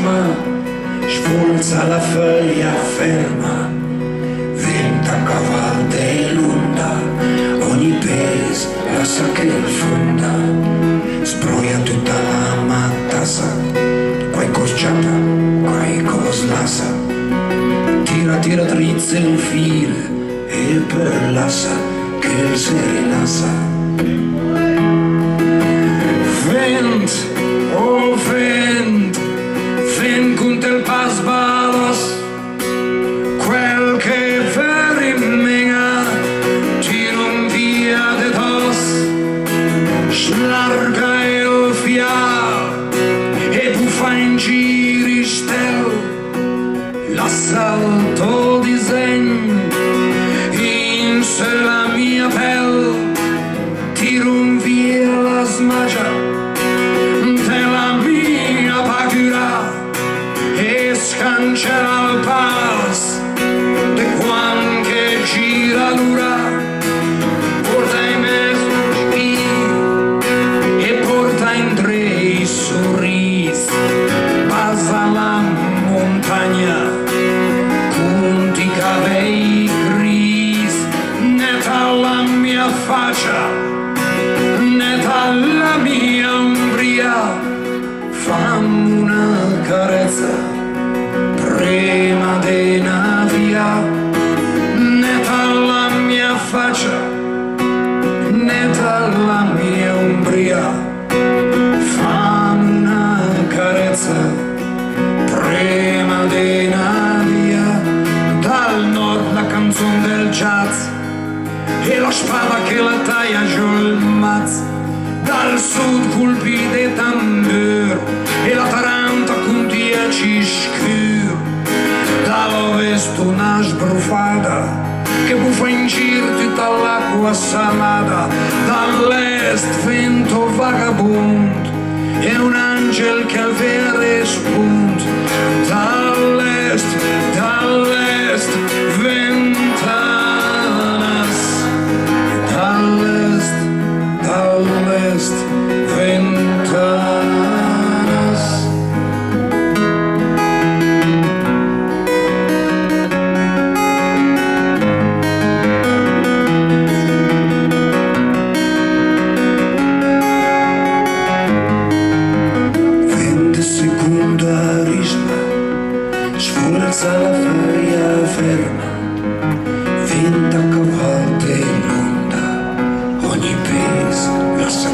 prisma, sfolza la foglia ferma, venta caval de l'onda, ogni pes lascia che fonda, sbroia tutta la matassa, quai cosciata, quai cos lassa, tira drizze il fil e per l'assa che il si rilassa. Vent, oh vent, vent con il pas balos, quel che veri menga, tirum via de tos, slarga il fial e buffa in giri stel, l'assalto disegno in se la mia pelle, tirum via la smagia della mia paura e scancella il pas de quan che gira l'ura, porta in mezzo e porta in tre i sorrisi, passa la montagna con i cabelli grigi, neta la mia faccia, neta la mia umbria, fammi una carezza prima di una via, neta la mia faccia, neta la mia umbria, fammi una carezza prima di una via. Dal nord la canzone del jazz e la spada che la taglia giù il mazzo, dal sud colpi di tamburo e la taranta con 10 scuri, dall'ovest una sbrufata che buffa in giro tutta l'acqua salata, dall'est vento vagabondo e un angel che al verde spunta, dall'est ventanas, dall'est ventanas. Seconda risma, sforza la foglia ferma, venta caval dell'onda, ogni pes lascia